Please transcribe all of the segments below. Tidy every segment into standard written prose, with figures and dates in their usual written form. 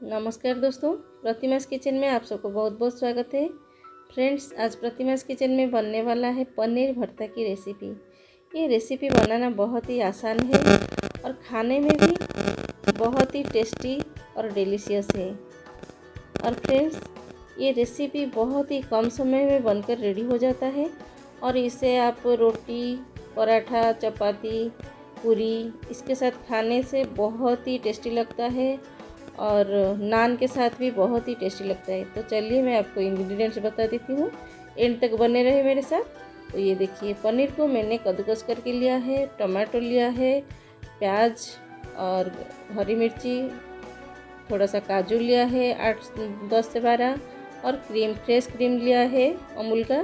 नमस्कार दोस्तों, प्रतिमास किचन में आप सबको बहुत बहुत स्वागत है। फ्रेंड्स, आज प्रतिमास किचन में बनने वाला है पनीर भरता की रेसिपी। ये रेसिपी बनाना बहुत ही आसान है और खाने में भी बहुत ही टेस्टी और डिलीशियस है। और फ्रेंड्स, ये रेसिपी बहुत ही कम समय में बनकर रेडी हो जाता है और इसे आप रोटी, पराठा, चपाती, पूरी इसके साथ खाने से बहुत ही टेस्टी लगता है और नान के साथ भी बहुत ही टेस्टी लगता है। तो चलिए मैं आपको इंग्रेडिएंट्स बता देती हूँ, एंड तक बने रहे मेरे साथ। तो ये देखिए, पनीर को मैंने कद्दूकस करके लिया है, टमाटो लिया है, प्याज और हरी मिर्ची, थोड़ा सा काजू लिया है 8-10 से 12 और क्रीम, फ्रेश क्रीम लिया है अमूल का।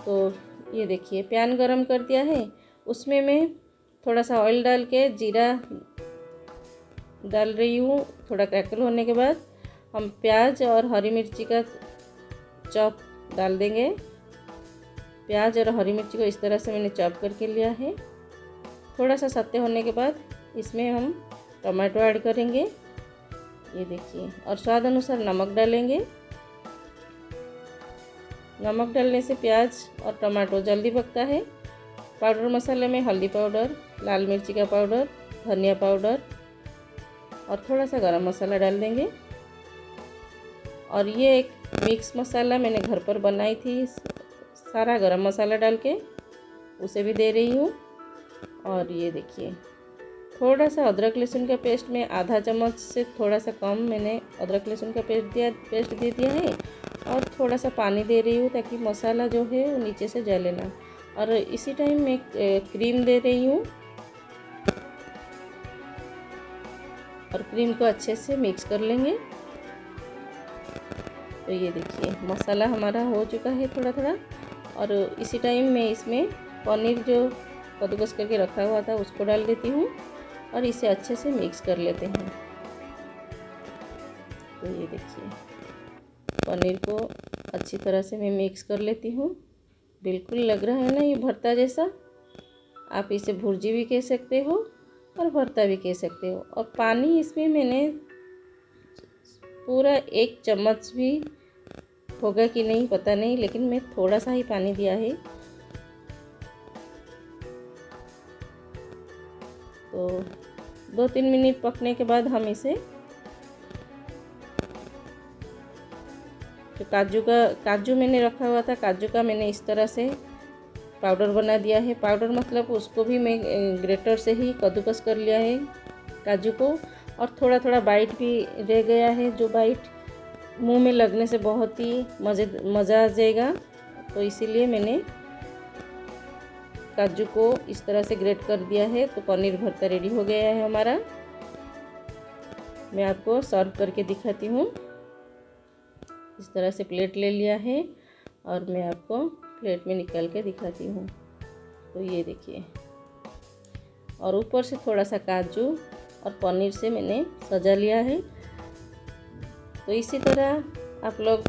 तो ये देखिए, पैन गरम कर दिया है, उसमें मैं थोड़ा सा ऑयल डाल के जीरा डाल रही हूँ। थोड़ा क्रैकल होने के बाद हम प्याज और हरी मिर्ची का चॉप डाल देंगे। प्याज और हरी मिर्ची को इस तरह से मैंने चॉप करके लिया है। थोड़ा सा सत्ते होने के बाद इसमें हम टमाटो ऐड करेंगे, ये देखिए, और स्वाद अनुसार नमक डालेंगे। नमक डालने से प्याज और टमाटो जल्दी पकता है। पाउडर मसाले में हल्दी पाउडर, लाल मिर्ची का पाउडर, धनिया पाउडर और थोड़ा सा गरम मसाला डाल देंगे। और ये एक मिक्स मसाला मैंने घर पर बनाई थी, सारा गरम मसाला डाल के उसे भी दे रही हूँ। और ये देखिए, थोड़ा सा अदरक लहसुन का पेस्ट में आधा चम्मच से थोड़ा सा कम मैंने अदरक लहसुन का पेस्ट दे दिया है और थोड़ा सा पानी दे रही हूँ ताकि मसाला जो है वो नीचे से जले ना। और इसी टाइम मैं क्रीम दे रही हूँ और क्रीम को अच्छे से मिक्स कर लेंगे। तो ये देखिए, मसाला हमारा हो चुका है थोड़ा थोड़ा। और इसी टाइम मैं इसमें पनीर जो कद्दूकस करके रखा हुआ था उसको डाल देती हूँ और इसे अच्छे से मिक्स कर लेते हैं। तो ये देखिए, पनीर को अच्छी तरह से मैं मिक्स कर लेती हूँ। बिल्कुल लग रहा है ना ये भरता जैसा। आप इसे भुर्जी भी कह सकते हो और भरता भी कह सकते हो। और पानी इसमें मैंने पूरा 1 चम्मच भी होगा कि नहीं पता नहीं, लेकिन मैं थोड़ा सा ही पानी दिया है। तो 2-3 मिनट पकने के बाद हम इसे जो काजू मैंने रखा हुआ था, काजू का मैंने इस तरह से पाउडर बना दिया है। पाउडर मतलब उसको भी मैं ग्रेटर से ही कद्दूकस कर लिया है काजू को। और थोड़ा थोड़ा बाइट भी रह गया है, जो बाइट मुंह में लगने से बहुत ही मज़ा आ जाएगा। तो इसीलिए मैंने काजू को इस तरह से ग्रेट कर दिया है। तो पनीर भरता रेडी हो गया है हमारा। मैं आपको सर्व करके दिखाती हूँ। इस तरह से प्लेट ले लिया है और मैं आपको प्लेट में निकाल के दिखाती हूँ। तो ये देखिए, और ऊपर से थोड़ा सा काजू और पनीर से मैंने सजा लिया है। तो इसी तरह आप लोग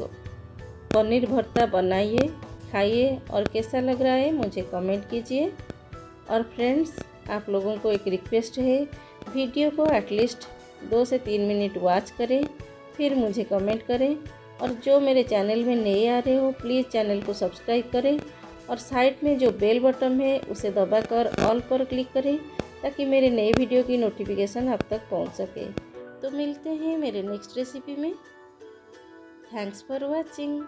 पनीर भरता बनाइए, खाइए और कैसा लग रहा है मुझे कमेंट कीजिए। और फ्रेंड्स, आप लोगों को एक रिक्वेस्ट है, वीडियो को एटलीस्ट 2 से 3 मिनट वॉच करें, फिर मुझे कमेंट करें। और जो मेरे चैनल में नए आ रहे हो, प्लीज़ चैनल को सब्सक्राइब करें और साइड में जो बेल बटन है उसे दबाकर ऑल पर क्लिक करें ताकि मेरे नए वीडियो की नोटिफिकेशन आप तक पहुंच सके। तो मिलते हैं मेरे नेक्स्ट रेसिपी में। Thanks for watching.